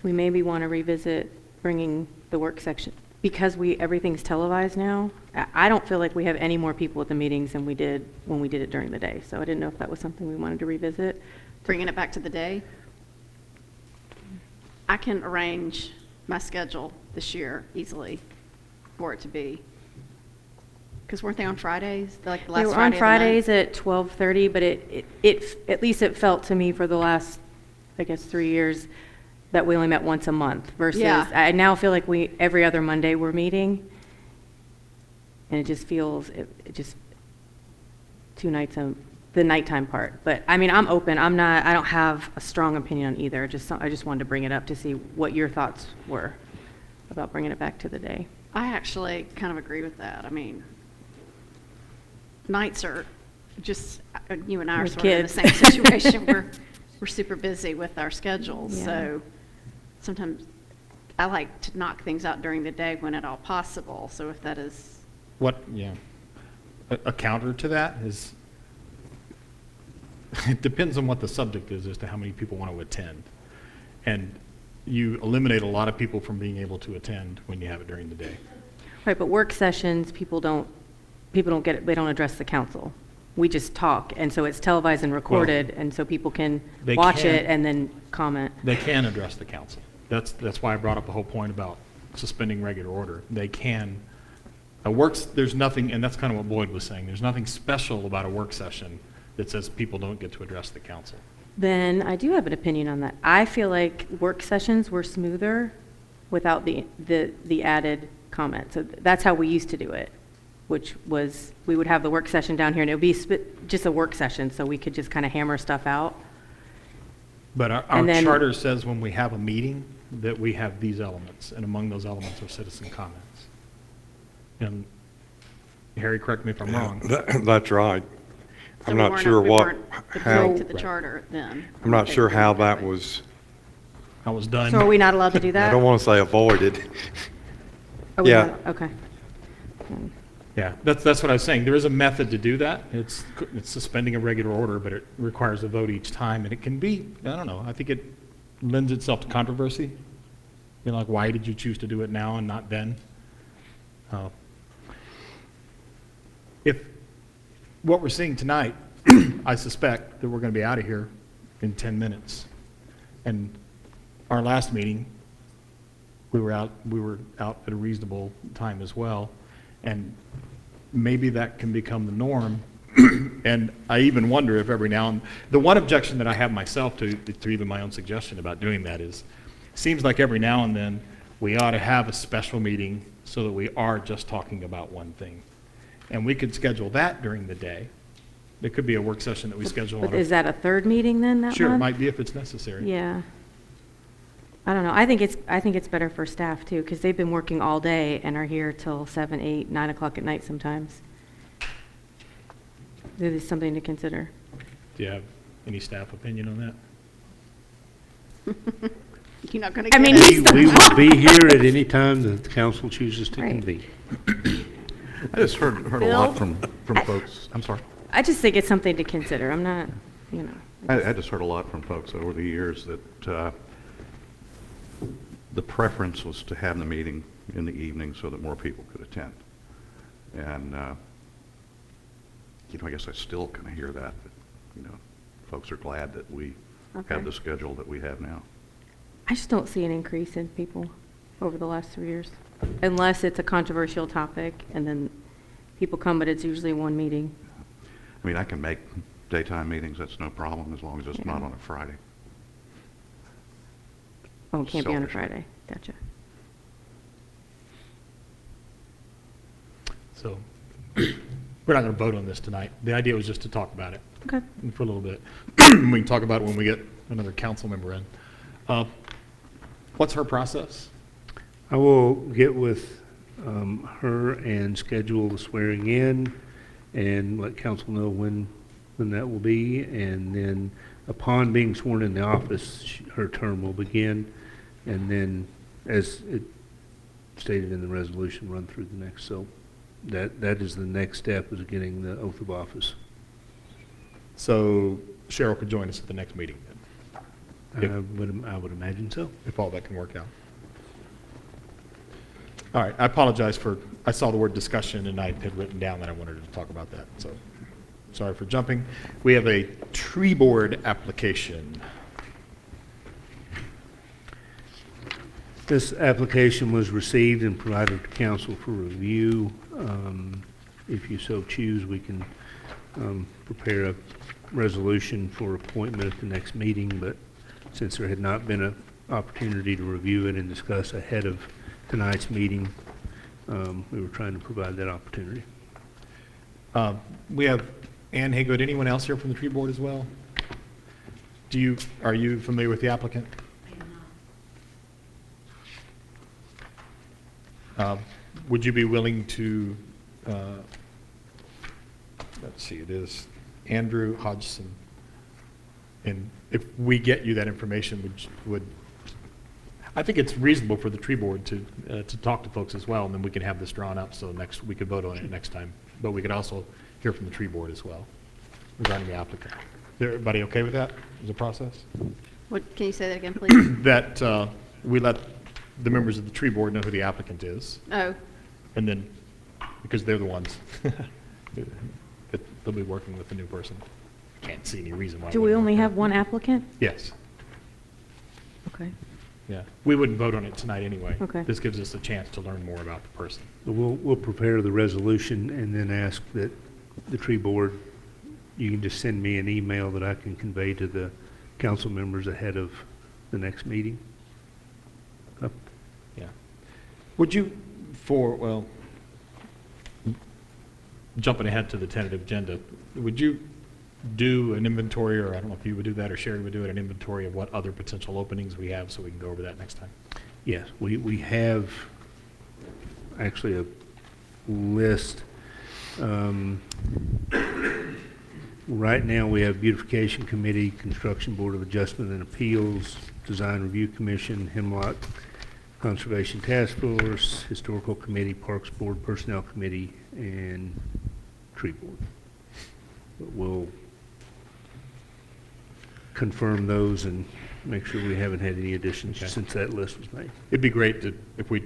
[SPEAKER 1] we maybe want to revisit bringing the work section, because everything's televised now. I don't feel like we have any more people at the meetings than we did when we did it during the day. So I didn't know if that was something we wanted to revisit.
[SPEAKER 4] Bringing it back to the day. I can arrange my schedule this year easily for it to be. Because weren't they on Fridays? Like the last
[SPEAKER 1] They were
[SPEAKER 4] Friday
[SPEAKER 1] on
[SPEAKER 4] of the month?
[SPEAKER 1] Fridays at 12:30, but at least it felt to me for the last, I guess, 3 years that we only met once a month versus,
[SPEAKER 4] Yeah.
[SPEAKER 1] I now feel like every other Monday we're meeting. And it just feels, it just, two nights, the nighttime part. But, I mean, I'm open. I don't have a strong opinion on either. I just wanted to bring it up to see what your thoughts were about bringing it back to the day.
[SPEAKER 4] I actually kind of agree with that. I mean, nights are just, you and I are
[SPEAKER 1] With
[SPEAKER 4] sort of in the
[SPEAKER 1] kids.
[SPEAKER 4] same situation. We're super busy with our schedules,
[SPEAKER 1] Yeah.
[SPEAKER 4] so sometimes I like to knock things out during the day when at all possible. So if that is,
[SPEAKER 2] A counter to that is, it depends on what the subject is as to how many people want to attend. And you eliminate a lot of people from being able to attend when you have it during the day.
[SPEAKER 1] Right, but work sessions, people don't get it, they don't address the council. We just talk, and so it's televised and recorded, and so people can
[SPEAKER 2] They
[SPEAKER 1] watch
[SPEAKER 2] can.
[SPEAKER 1] it and then comment.
[SPEAKER 2] They can address the council. That's why I brought up the whole point about suspending regular order. They can, there's nothing, and that's kind of what Boyd was saying, there's nothing special about a work session that says people don't get to address the council.
[SPEAKER 1] Then I do have an opinion on that. I feel like work sessions were smoother without the added comment. So that's how we used to do it, which was, we would have the work session down here, and it would be just a work session, so we could just kind of hammer stuff out.
[SPEAKER 2] But our
[SPEAKER 1] And then-
[SPEAKER 2] charter says when we have a meeting, that we have these elements, and among those elements are citizen comments. And Harry, correct me if I'm wrong.
[SPEAKER 10] That's right.
[SPEAKER 4] so
[SPEAKER 10] I'm
[SPEAKER 4] we
[SPEAKER 10] not
[SPEAKER 4] weren't-
[SPEAKER 10] sure
[SPEAKER 4] we
[SPEAKER 10] what,
[SPEAKER 4] weren't
[SPEAKER 10] how,
[SPEAKER 4] adhering to the charter then.
[SPEAKER 10] I'm not sure how that
[SPEAKER 4] way.
[SPEAKER 10] was,
[SPEAKER 2] I was done.
[SPEAKER 1] So are we not allowed to do that?
[SPEAKER 10] I don't want to say avoided.
[SPEAKER 1] Are we
[SPEAKER 10] yeah.
[SPEAKER 1] not? Okay.
[SPEAKER 2] Yeah, that's what I was saying. There is a method to do that. It's suspending a regular order, but it requires a vote each time, and it can be, I don't know, I think it lends itself to controversy. You know, like, why did you choose to do it now and not then? If what we're seeing tonight, I suspect that we're going to be out of here in 10 minutes. And our last meeting, we were out at a reasonable time as well. And maybe that can become the norm. And I even wonder if every now and, the one objection that I have myself to even my own suggestion about doing that is, seems like every now and then we ought to have a special meeting so that we are just talking about one thing. And we could schedule that during the day. There could be a work session that we schedule on
[SPEAKER 1] But is that a third meeting then that month?
[SPEAKER 2] Sure, it might be if it's necessary.
[SPEAKER 1] Yeah. I don't know. I think it's better for staff too, because they've been working all day and are here till 7, 8, 9 o'clock at night sometimes. This is something to consider.
[SPEAKER 2] Do you have any staff opinion on that?
[SPEAKER 4] You're not going
[SPEAKER 1] I
[SPEAKER 4] to
[SPEAKER 1] mean,
[SPEAKER 4] get
[SPEAKER 6] We
[SPEAKER 4] it.
[SPEAKER 6] we will be here at any time the council chooses to
[SPEAKER 1] Right.
[SPEAKER 6] convene.
[SPEAKER 5] I just heard a lot from folks, I'm sorry.
[SPEAKER 1] I just think it's something to consider. I'm not, you know.
[SPEAKER 5] I just heard a lot from folks over the years that the preference was to have the meeting in the evening so that more people could attend. And, I guess I still kind of hear that, folks are glad that we
[SPEAKER 1] Okay.
[SPEAKER 5] have the schedule that we have now.
[SPEAKER 1] I just don't see an increase in people over the last 3 years, unless it's a controversial topic and then people come, but it's usually one meeting.
[SPEAKER 5] I mean, I can make daytime meetings, that's no problem, as long as it's not
[SPEAKER 1] Yeah.
[SPEAKER 5] on a Friday.
[SPEAKER 1] Oh, it can't be on a
[SPEAKER 5] Selfishly.
[SPEAKER 1] Friday. Gotcha.
[SPEAKER 2] So we're not going to vote on this tonight. The idea was just to talk about it
[SPEAKER 1] Okay.
[SPEAKER 2] for a little bit. We can talk about it when we get another council member in. What's her process?
[SPEAKER 6] I will get with her and schedule the swearing in and let council know when that will be. And then upon being sworn in the office, her term will begin. And then, as it stated in the resolution, run through the next. So that is the next step, is getting the oath of office.
[SPEAKER 2] So Cheryl could join us at the next meeting then,
[SPEAKER 6] I would imagine so.
[SPEAKER 2] if all that can work out. All right, I apologize I saw the word discussion and I had written down that I wanted to talk about that, so sorry for jumping. We have a tree board application.
[SPEAKER 6] This application was received and provided to council for review. If you so choose, we can prepare a resolution for appointment at the next meeting, but since there had not been an opportunity to review it and discuss ahead of tonight's meeting, we were trying to provide that opportunity.
[SPEAKER 2] We have Ann Haygood. Anyone else here from the tree board as well? Are you familiar with the applicant? Would you be willing to, let's see, it is Andrew Hodgson. And if we get you that information, I think it's reasonable for the tree board to talk to folks as well, and then we can have this drawn up, so we could vote on it next time. But we could also hear from the tree board as well regarding the applicant. Is everybody okay with that as a process?
[SPEAKER 4] What, can you say that again, please?
[SPEAKER 2] That we let the members of the tree board know who the applicant is,
[SPEAKER 4] Oh,
[SPEAKER 2] and then, because they're the ones that they'll be working with the new person. Can't see any reason why.
[SPEAKER 1] Do we only have one applicant?
[SPEAKER 2] Yes.
[SPEAKER 1] Okay.
[SPEAKER 2] Yeah. We wouldn't vote on it tonight anyway.
[SPEAKER 1] Okay.
[SPEAKER 2] This gives us a chance to learn more about the person.
[SPEAKER 6] We'll prepare the resolution and then ask that the tree board, you can just send me an email that I can convey to the council members ahead of the next meeting.
[SPEAKER 2] Yeah. Would you, jumping ahead to the tentative agenda, would you do an inventory, or I don't know if you would do that or Sherry would do it, an inventory of what other potential openings we have so we can go over that next time?
[SPEAKER 6] Yes, we have actually a list. Right now, we have Beautification Committee, Construction Board of Adjustment and Appeals, Design Review Commission, Hemlock Conservation Task Force, Historical Committee, Parks Board, Personnel Committee, and Tree Board. But we'll confirm those and make sure we haven't had any additions since that list was made.
[SPEAKER 2] It'd be great if we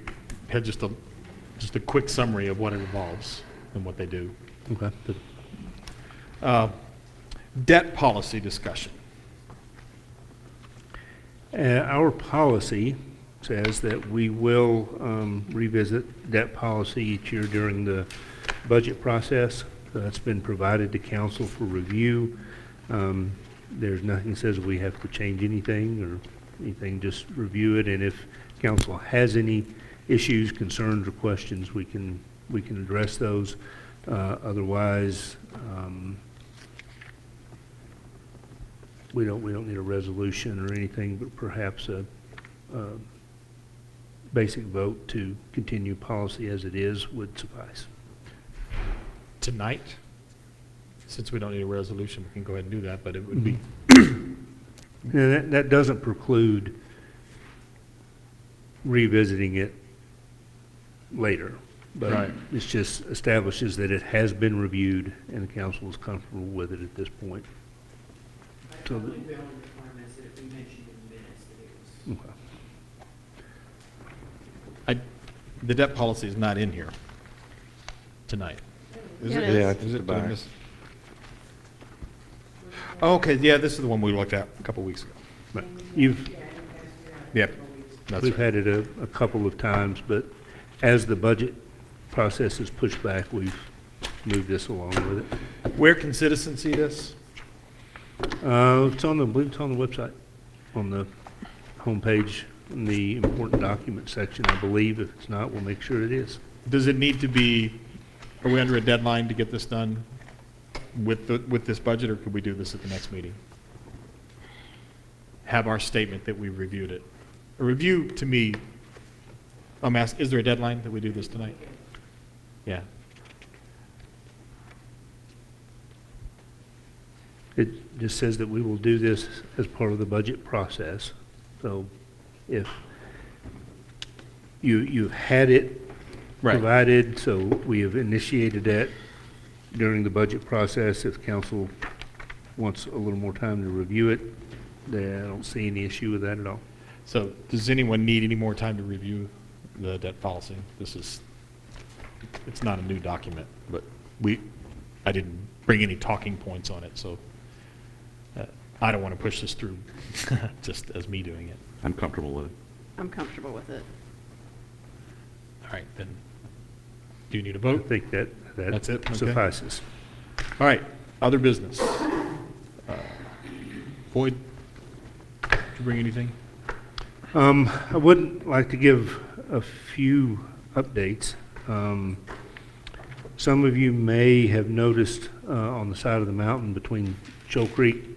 [SPEAKER 2] had just a quick summary of what it involves and what they do.
[SPEAKER 6] Okay.
[SPEAKER 2] Debt policy discussion.
[SPEAKER 6] Our policy says that we will revisit debt policy each year during the budget process. That's been provided to council for review. There's nothing that says we have to change anything or anything, just review it. And if council has any issues, concerns, or questions, we can address those. Otherwise, we don't need a resolution or anything, but perhaps a basic vote to continue policy as it is would suffice.
[SPEAKER 2] Tonight, since we don't need a resolution, we can go ahead and do that, but it would be,
[SPEAKER 6] And that doesn't preclude revisiting it later. But
[SPEAKER 2] Right.
[SPEAKER 6] it just establishes that it has been reviewed and the council is comfortable with it at this point. So the-
[SPEAKER 9] believe the only requirements that if we mentioned in the minutes that it was.
[SPEAKER 6] okay.
[SPEAKER 2] the debt policy is not in here tonight. Is
[SPEAKER 4] Yeah,
[SPEAKER 2] it?
[SPEAKER 4] it is.
[SPEAKER 10] Yeah,
[SPEAKER 2] Is
[SPEAKER 10] it's
[SPEAKER 2] it?
[SPEAKER 10] the
[SPEAKER 2] Did I
[SPEAKER 10] back.
[SPEAKER 2] miss- Oh, okay, yeah, this is the one we looked at a couple weeks ago.
[SPEAKER 6] But
[SPEAKER 2] Yep. That's
[SPEAKER 6] we've
[SPEAKER 2] right.
[SPEAKER 6] had it a couple of times, but as the budget process is pushed back, we've moved this along with it.
[SPEAKER 2] Where can citizens see this?
[SPEAKER 6] It's on I believe it's on the website, on the homepage, in the important documents section, I believe. If it's not, we'll make sure it is.
[SPEAKER 2] Does it need to be, are we under a deadline to get this done with this budget, or could we do this at the next meeting? Have our statement that we reviewed it. A review, to me, I'm asking, is there a deadline that we do this tonight? Yeah.
[SPEAKER 6] It just says that we will do this as part of the budget process. So if you've had it
[SPEAKER 2] Right.
[SPEAKER 6] provided, so we have initiated that during the budget process. If council wants a little more time to review it, then I don't see any issue with that at all.
[SPEAKER 2] So does anyone need any more time to review the debt policy? It's not a new document, but I didn't bring any talking points on it, so I don't want to push this through just as me doing it.
[SPEAKER 5] I'm comfortable with it.
[SPEAKER 4] I'm comfortable with it.
[SPEAKER 2] All right, then, do you need a
[SPEAKER 6] I
[SPEAKER 2] vote?
[SPEAKER 6] think that
[SPEAKER 2] That's it? Okay.
[SPEAKER 6] suffices.
[SPEAKER 2] All right, other business. Boyd, did you bring anything?
[SPEAKER 6] I would like to give a few updates. Some of you may have noticed on the side of the mountain between Shoal Creek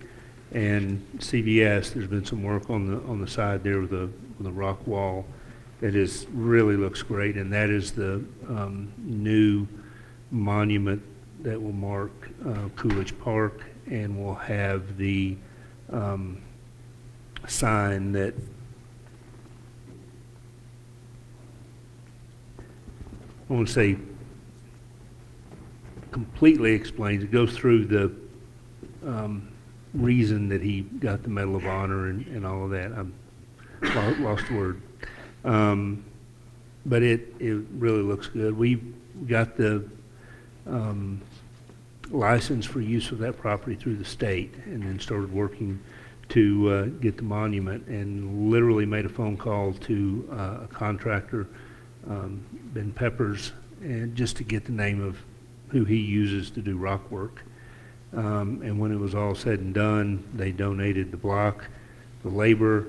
[SPEAKER 6] and CVS, there's been some work on the side there with the rock wall that really looks great, and that is the new monument that will mark Coolidge Park, and will have the sign that I won't say completely explains. It goes through the reason that he got the Medal of Honor and all of that. I'm lost the word. But it really looks good. We got the license for use of that property through the state, and then started working to get the monument, and literally made a phone call to a contractor, Ben Peppers, and just to get the name of who he uses to do rock work. And when it was all said and done, they donated the block, the labor.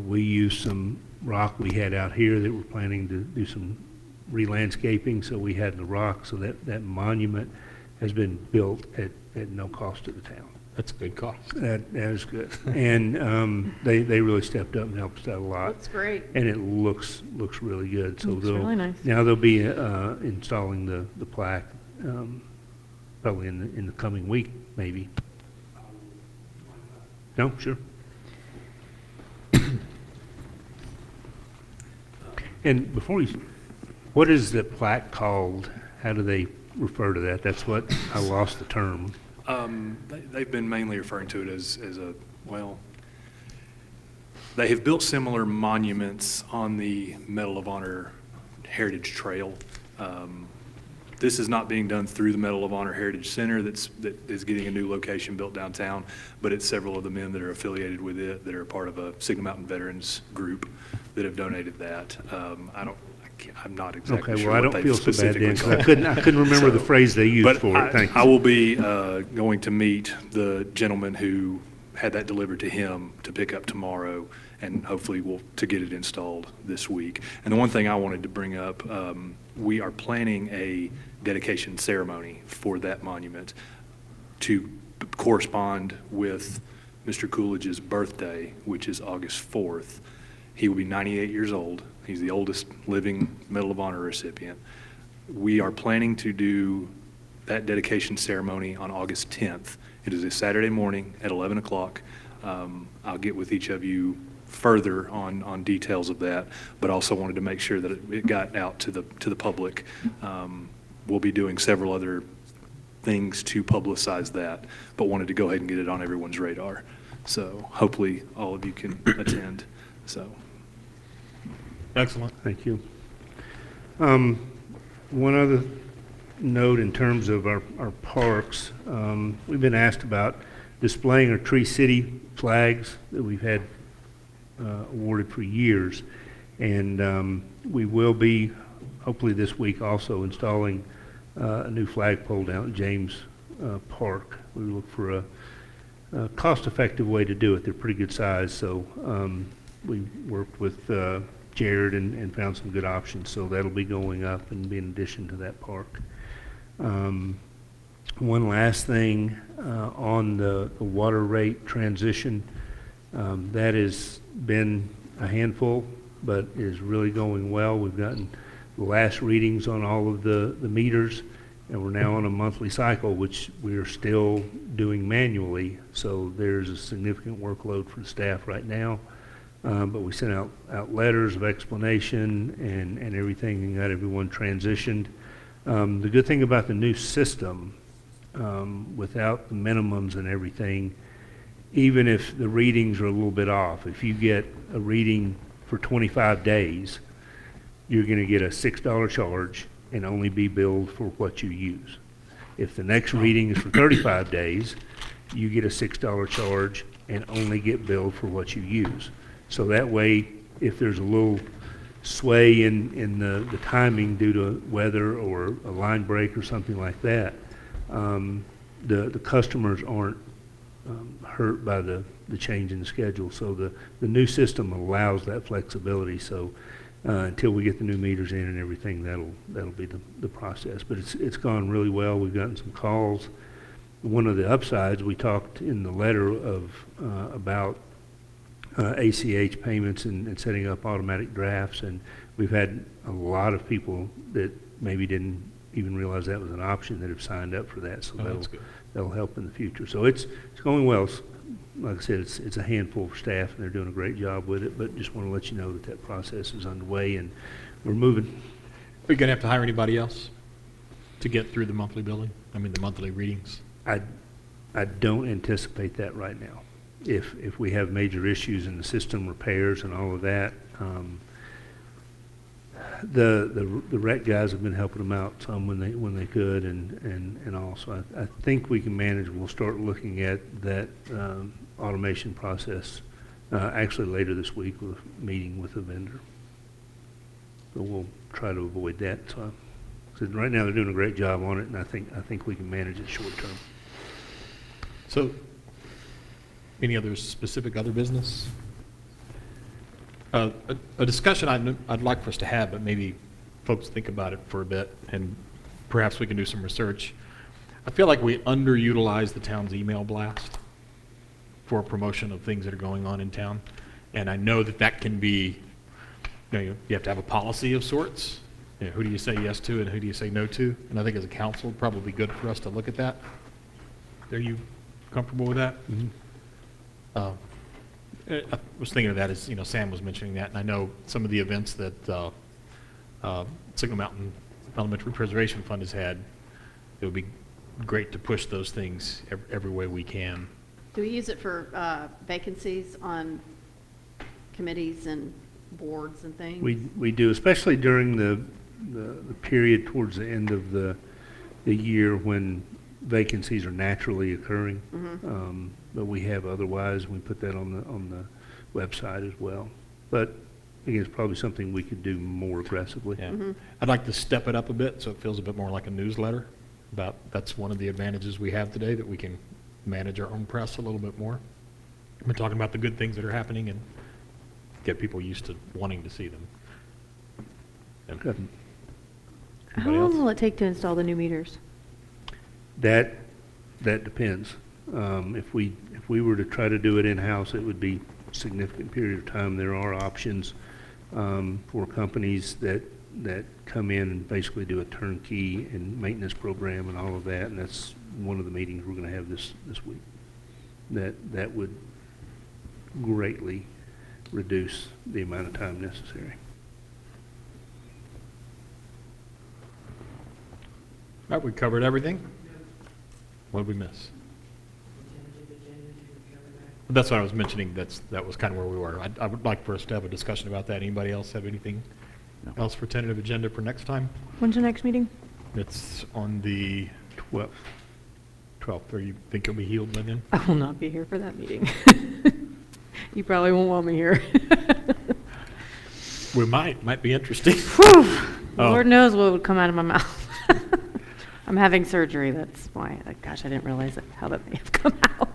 [SPEAKER 6] We used some rock we had out here that we're planning to do some re-landscaping, so we had the rock, so that monument has been built at no cost to the town.
[SPEAKER 2] That's a good cost.
[SPEAKER 6] That is good. And they really stepped up and helped us out a lot.
[SPEAKER 4] Looks great.
[SPEAKER 6] And it looks really good. So
[SPEAKER 1] Looks really nice.
[SPEAKER 6] now they'll be installing the plaque probably in the coming week, maybe. No, sure. And before you, what is the plaque called? How do they refer to that? That's what I lost the term.
[SPEAKER 7] They've been mainly referring to it as well, they have built similar monuments on the Medal of Honor Heritage Trail. This is not being done through the Medal of Honor Heritage Center that is getting a new location built downtown, but it's several of the men that are affiliated with it that are part of a Signal Mountain Veterans group that have donated that. I'm not exactly
[SPEAKER 6] Okay,
[SPEAKER 7] sure
[SPEAKER 6] well, I
[SPEAKER 7] what
[SPEAKER 6] don't
[SPEAKER 7] they've
[SPEAKER 6] feel so bad
[SPEAKER 7] specifically
[SPEAKER 6] then, 'cause
[SPEAKER 7] called.
[SPEAKER 6] I couldn't remember the phrase they used
[SPEAKER 7] But
[SPEAKER 6] for it. Thank
[SPEAKER 7] I
[SPEAKER 6] you.
[SPEAKER 7] will be going to meet the gentleman who had that delivered to him to pick up tomorrow, and hopefully to get it installed this week. And the one thing I wanted to bring up, we are planning a dedication ceremony for that monument to correspond with Mr. Coolidge's birthday, which is August 4th. He will be 98 years old. He's the oldest living Medal of Honor recipient. We are planning to do that dedication ceremony on August 10th. It is a Saturday morning at 11 o'clock. I'll get with each of you further on details of that, but also wanted to make sure that it got out to the public. We'll be doing several other things to publicize that, but wanted to go ahead and get it on everyone's radar. So hopefully all of you can attend. So.
[SPEAKER 2] Excellent.
[SPEAKER 6] Thank you. One other note in terms of our parks, we've been asked about displaying our Tree City flags that we've had awarded for years. And we will be, hopefully this week, also installing a new flagpole down at James Park. We look for a cost-effective way to do it. They're pretty good size, so we worked with Jared and found some good options, so that'll be going up and be in addition to that park. One last thing on the water rate transition, that has been a handful, but is really going well. We've gotten the last readings on all of the meters, and we're now on a monthly cycle, which we're still doing manually, so there's a significant workload for the staff right now. But we sent out letters of explanation and everything, and got everyone transitioned. The good thing about the new system, without the minimums and everything, even if the readings are a little bit off, if you get a reading for 25 days, you're going to get a $6 charge and only be billed for what you use. If the next reading is for 35 days, you get a $6 charge and only get billed for what you use. So that way, if there's a little sway in the timing due to weather or a line break or something like that, the customers aren't hurt by the change in the schedule. So the new system allows that flexibility. So until we get the new meters in and everything, that'll be the process. But it's gone really well. We've gotten some calls. One of the upsides, we talked in the letter about ACH payments and setting up automatic drafts, and we've had a lot of people that maybe didn't even realize that was an option that have signed up for that. So that'll help in the future. So it's going well. Like I said, it's a handful of staff, and they're doing a great job with it, but just want to let you know that process is underway, and we're moving.
[SPEAKER 2] Are you going to have to hire anybody else to get through the monthly billing? I mean, the monthly readings?
[SPEAKER 6] I don't anticipate that right now. If we have major issues in the system repairs and all of that, the rec guys have been helping them out some when they could, and also I think we can manage. We'll start looking at that automation process actually later this week with a meeting with the vendor. So we'll try to avoid that. So right now they're doing a great job on it, and I think we can manage it short term.
[SPEAKER 2] So, any other specific other business? A discussion I'd like for us to have, but maybe folks think about it for a bit, and perhaps we can do some research. I feel like we underutilize the town's email blast for promotion of things that are going on in town, and I know that can be, you have to have a policy of sorts. Who do you say yes to and who do you say no to? And I think as a council, it'd probably be good for us to look at that. Are you comfortable with that?
[SPEAKER 6] Mm-hmm.
[SPEAKER 2] I was thinking of that as, Sam was mentioning that, and I know some of the events that Signal Mountain Elementary Preservation Fund has had, it would be great to push those things every way we can.
[SPEAKER 4] Do we use it for vacancies on committees and boards and things?
[SPEAKER 6] We do, especially during the period towards the end of the year when vacancies are naturally occurring.
[SPEAKER 4] Mm-hmm.
[SPEAKER 6] But we have otherwise, we put that on the website as well. But again, it's probably something we could do more aggressively.
[SPEAKER 2] Yeah.
[SPEAKER 4] Mm-hmm.
[SPEAKER 2] I'd like to step it up a bit so it feels a bit more like a newsletter. That's one of the advantages we have today, that we can manage our own press a little bit more. We're talking about the good things that are happening and get people used to wanting to see them.
[SPEAKER 6] Good.
[SPEAKER 1] How
[SPEAKER 2] Anybody
[SPEAKER 1] long
[SPEAKER 2] else?
[SPEAKER 1] will it take to install the new meters?
[SPEAKER 6] That depends. If we were to try to do it in-house, it would be a significant period of time. There are options for companies that come in and basically do a turnkey and maintenance program and all of that, and that's one of the meetings we're going to have this week. That would greatly reduce the amount of time necessary.
[SPEAKER 2] All right, we covered everything. What did we miss? That's what I was mentioning. That was kind of where we were. I would like for us to have a discussion about that. Anybody else have anything else for tentative agenda for next time?
[SPEAKER 1] When's your next meeting?
[SPEAKER 2] It's on the 12th. Or you think you'll be healed by then?
[SPEAKER 1] I will not be here for that meeting. You probably won't want me here.
[SPEAKER 2] We might be interesting.
[SPEAKER 1] Whew.
[SPEAKER 2] Oh.
[SPEAKER 1] Lord knows what would come out of my mouth. I'm having surgery. That's why. Gosh, I didn't realize how that may have come out.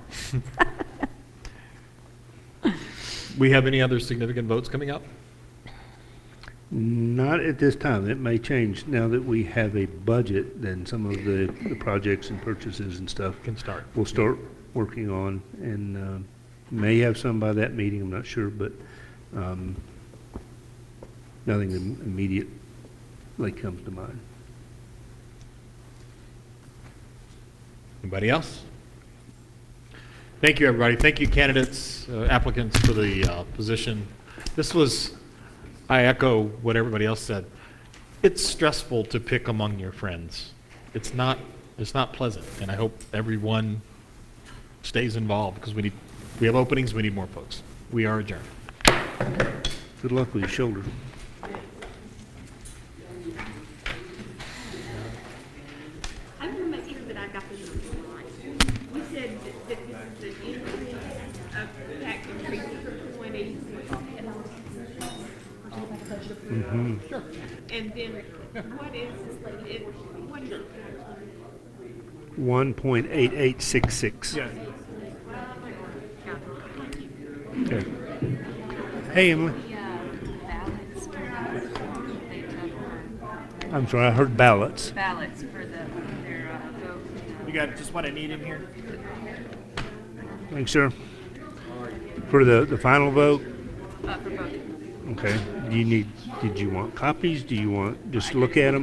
[SPEAKER 2] We have any other significant votes coming up?
[SPEAKER 6] Not at this time. It may change now that we have a budget. Then some of the projects and purchases and stuff
[SPEAKER 2] Can start.
[SPEAKER 6] we'll start working on, and may have some by that meeting. I'm not sure, but nothing immediately comes to mind.
[SPEAKER 2] Anybody else? Thank you, everybody. Thank you, candidates, applicants for the position. I echo what everybody else said. It's stressful to pick among your friends. It's not pleasant, and I hope everyone stays involved because we have openings. We need more folks. We are adjourned.
[SPEAKER 6] Good luck with your shoulder.
[SPEAKER 3] I want to make sure that I got this right. We said that this is the increase of tax increase of 20. And then what is, what is,
[SPEAKER 6] 1.8866. Okay. Hey, Emily. I'm sorry, I heard ballots.
[SPEAKER 11] Ballots for their vote.
[SPEAKER 12] You got just what I need in here?
[SPEAKER 6] Thanks, sir. For the final vote?
[SPEAKER 11] For both.
[SPEAKER 6] Okay. Do you need, did you want copies? Do you want, just look at them?